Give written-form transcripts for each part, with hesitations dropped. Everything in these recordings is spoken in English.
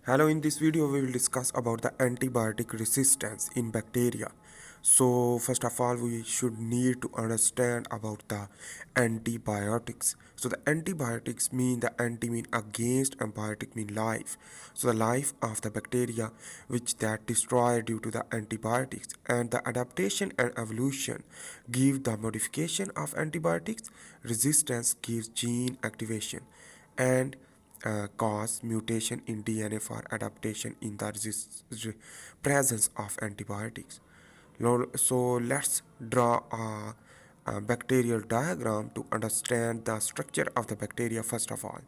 Hello, in this video we will discuss about the antibiotic resistance in bacteria. So first of all we should need to understand about the antibiotics. So the antibiotics mean the anti mean against and biotic mean life. So the life of the bacteria which that destroy due to the antibiotics, and the adaptation and evolution give the modification of antibiotics. Resistance gives gene activation and cause mutation in DNA for adaptation in the presence of antibiotics. So let's draw a bacterial diagram to understand the structure of the bacteria first of all.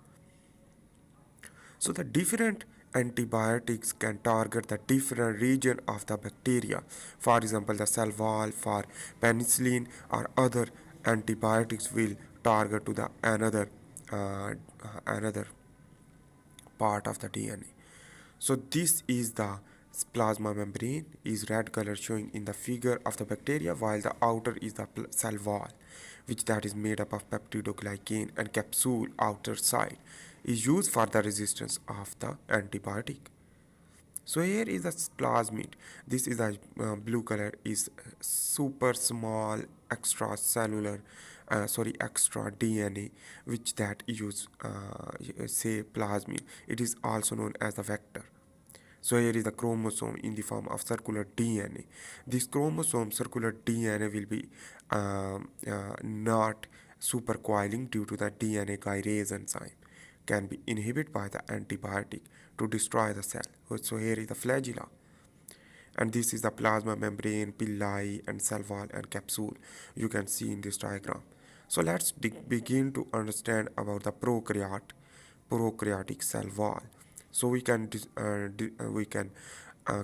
So the different antibiotics can target the different region of the bacteria. For example, the cell wall for penicillin or other antibiotics will target to the another part of the DNA. So this is the plasma membrane is red color showing in the figure of the bacteria, while the outer is the cell wall, which that is made up of peptidoglycan, and capsule outer side is used for the resistance of the antibiotic. So here is the plasmid. This is the blue color is super small extracellular, extra DNA, which that use say plasmid. It is also known as the vector. So here is the chromosome in the form of circular DNA. This chromosome circular DNA will be not supercoiling due to the DNA gyrase enzyme can be inhibited by the antibiotic to destroy the cell. So here is the flagella, and this is the plasma membrane, villi, and cell wall and capsule you can see in this diagram. So let's begin to understand about the prokaryotic cell wall. So we can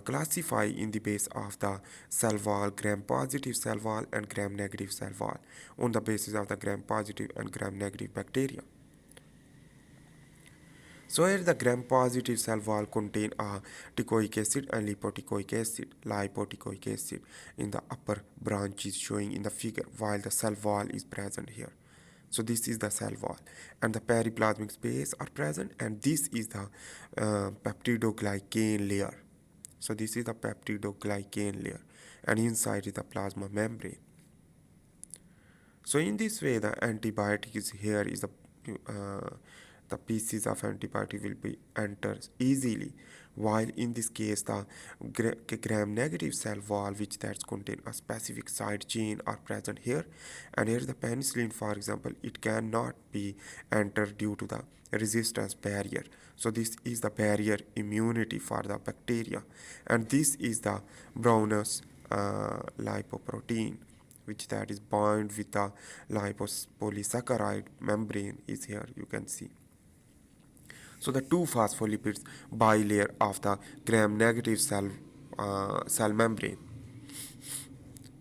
classify in the base of the cell wall gram positive cell wall and gram negative cell wall on the basis of the gram positive and gram negative bacteria. So here the gram-positive cell wall contain a teichoic acid and lipoteichoic acid in the upper branches showing in the figure, while the cell wall is present here. So this is the cell wall, and the periplasmic space are present, and this is the peptidoglycan layer. So this is the peptidoglycan layer, and inside is the plasma membrane. So in this way, the antibiotic is here is the pieces of antibiotic will be enters easily, while in this case the gram negative cell wall which that contain a specific side chain are present here, and here the penicillin for example it cannot be entered due to the resistance barrier. So this is the barrier immunity for the bacteria, and this is the Brown's lipoprotein which that is bound with the lipopolysaccharide membrane is here you can see. So the two phospholipids bilayer of the gram negative cell membrane.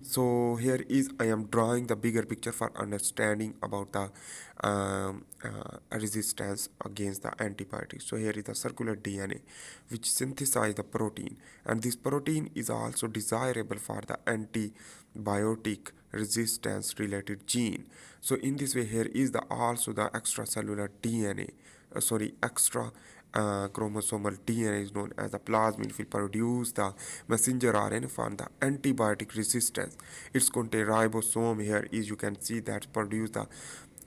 So here is I am drawing the bigger picture for understanding about the resistance against the antibiotics. So here is the circular DNA which synthesize the protein, and this protein is also desirable for the antibiotic resistance related gene. So in this way here is the also the extracellular DNA, extra chromosomal DNA is known as the plasmid will produce the messenger RNA for the antibiotic resistance. It's contain ribosome here is you can see that produce the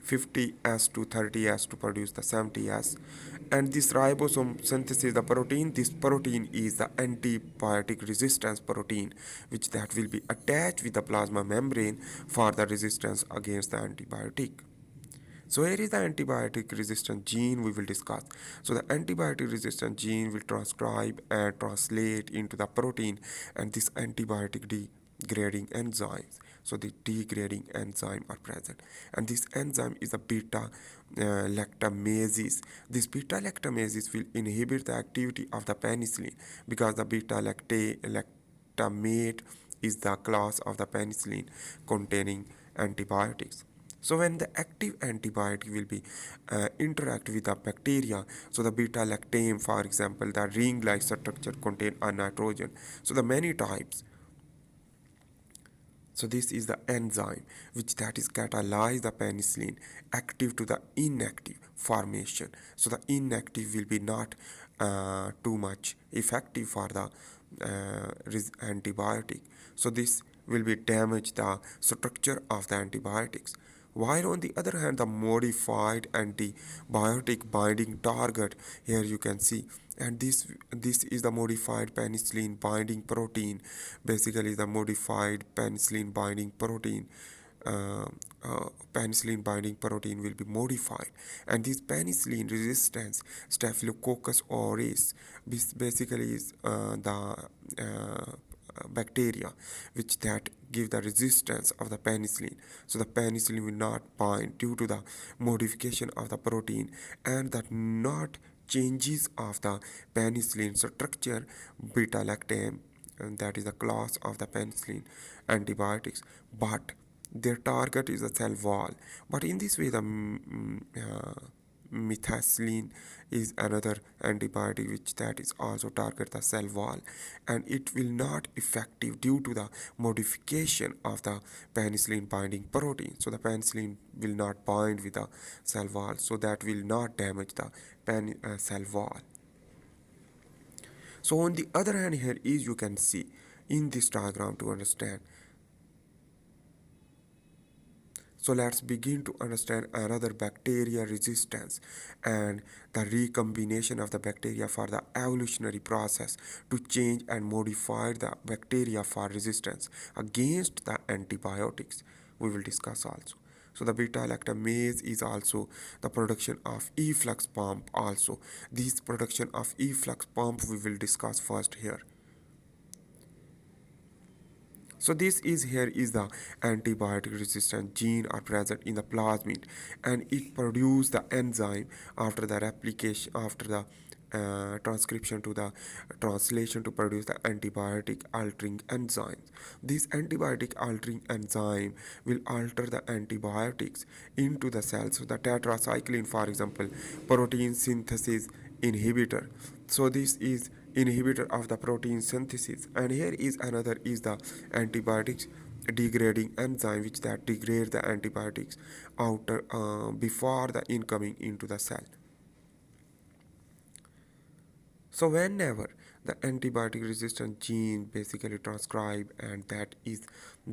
50S to 30S to produce the 70S, and this ribosome synthesis the protein. This protein is the antibiotic resistance protein which that will be attached with the plasma membrane for the resistance against the antibiotic. So here is the antibiotic resistant gene we will discuss. So the antibiotic resistant gene will transcribe and translate into the protein, and this antibiotic degrading enzymes. So the degrading enzyme are present, and this enzyme is a beta lactamases. This beta lactamases will inhibit the activity of the penicillin because the lactamate is the class of the penicillin containing antibiotics. So when the active antibiotic will be interact with the bacteria, so the beta lactam, for example, the ring-like structure contain a nitrogen. So the many types. So this is the enzyme which that is catalyze the penicillin active to the inactive formation. So the inactive will be not too much effective for the antibiotic. So this will be damage the structure of the antibiotics. While on the other hand, the modified antibiotic binding target, here you can see, and this is the modified penicillin binding protein, basically the modified penicillin binding protein. uh, Penicillin binding protein will be modified, and this penicillin resistance staphylococcus aureus, this basically is bacteria which that give the resistance of the penicillin. So the penicillin will not bind due to the modification of the protein, and that not changes of the penicillin structure. Beta lactam, and that is the class of the penicillin antibiotics, but their target is the cell wall. But in this way, the methicillin is another antibiotic which that is also target the cell wall, and it will not effective due to the modification of the penicillin binding protein. So the penicillin will not bind with the cell wall, so that will not damage the cell wall. So on the other hand, here is you can see in this diagram to understand. So let's begin to understand another bacteria resistance and the recombination of the bacteria for the evolutionary process to change and modify the bacteria for resistance against the antibiotics. We will discuss also. So the beta lactamase is also the production of efflux pump also. This production of efflux pump we will discuss first here. So this is here is the antibiotic resistant gene are present in the plasmid, and it produce the enzyme after the replication, after the transcription to the translation to produce the antibiotic altering enzymes. This antibiotic altering enzyme will alter the antibiotics into the cells. So the tetracycline, for example, protein synthesis inhibitor. So this is inhibitor of the protein synthesis, and here is another is the antibiotics degrading enzyme which that degrade the antibiotics outer before the incoming into the cell. So whenever the antibiotic resistant gene basically transcribe, and that is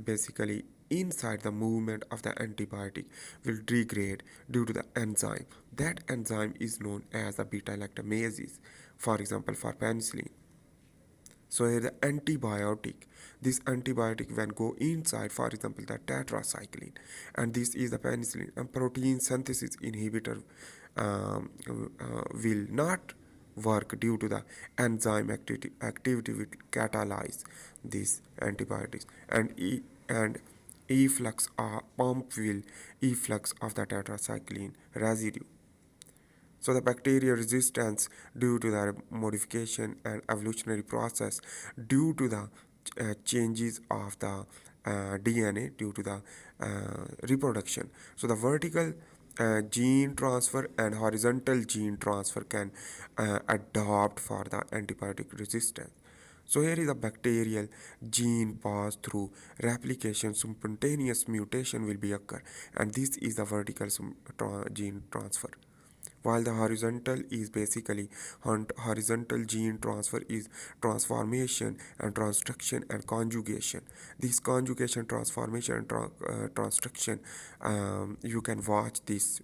basically inside the movement of the antibiotic will degrade due to the enzyme. That enzyme is known as the beta lactamases, for example for penicillin. So here the antibiotic, this antibiotic when go inside, for example the tetracycline, and this is the penicillin, and protein synthesis inhibitor will not work due to the enzyme activity will catalyze these antibiotics, and efflux pump will efflux of the tetracycline residue. So the bacteria resistance due to the modification and evolutionary process due to the changes of the DNA due to the reproduction. So the vertical gene transfer and horizontal gene transfer can adopt for the antibiotic resistance. So here is a bacterial gene pass through replication, spontaneous mutation will be occur, and this is the vertical gene transfer, while the horizontal is basically horizontal gene transfer is transformation and transduction and conjugation. This conjugation, transformation and transduction, you can watch this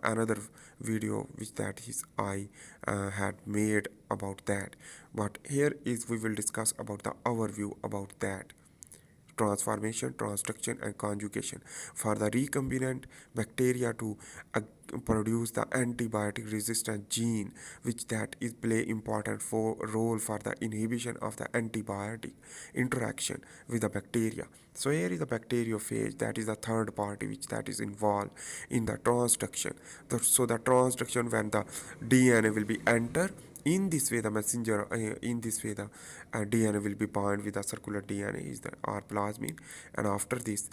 another video which that is I had made about that, but here is we will discuss about the overview about that transformation, transduction, and conjugation for the recombinant bacteria to produce the antibiotic resistant gene, which that is play important for role for the inhibition of the antibiotic interaction with the bacteria. So here is the bacteriophage, that is the third party which that is involved in the transduction. So the transduction, when the DNA will be enter, in this way the messenger in this way the DNA will be bound with the circular DNA is the R plasmid, and after this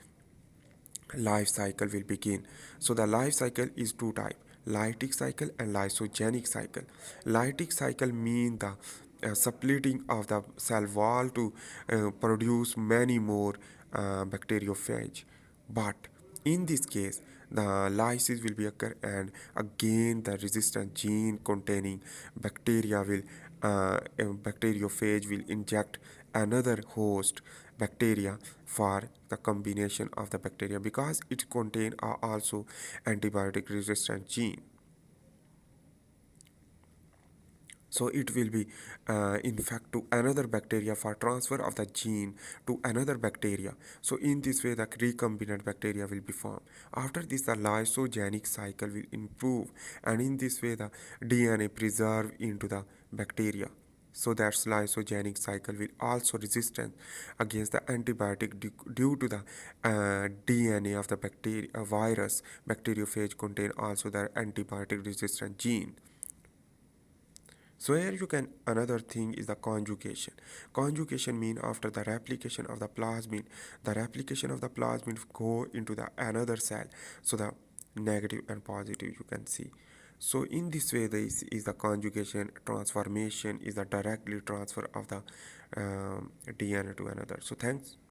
life cycle will begin. So the life cycle is two type: lytic cycle and lysogenic cycle. Lytic cycle mean the splitting of the cell wall to produce many more bacteriophage, but in this case the lysis will be occur, and again the resistant gene containing bacteria will a bacteriophage will inject another host bacteria for the combination of the bacteria because it contain also antibiotic resistant gene. So it will be infect to another bacteria for transfer of the gene to another bacteria. So in this way the recombinant bacteria will be formed. After this the lysogenic cycle will improve, and in this way the DNA preserve into the bacteria. So that lysogenic cycle will also resistant against the antibiotic due to the DNA of the bacteria virus. Bacteriophage contain also the antibiotic resistant gene. So here you can another thing is the conjugation. Conjugation mean after the replication of the replication of the plasmid go into the another cell. So the negative and positive you can see. So in this way this is the conjugation. Transformation is the directly transfer of the DNA to another. So thanks.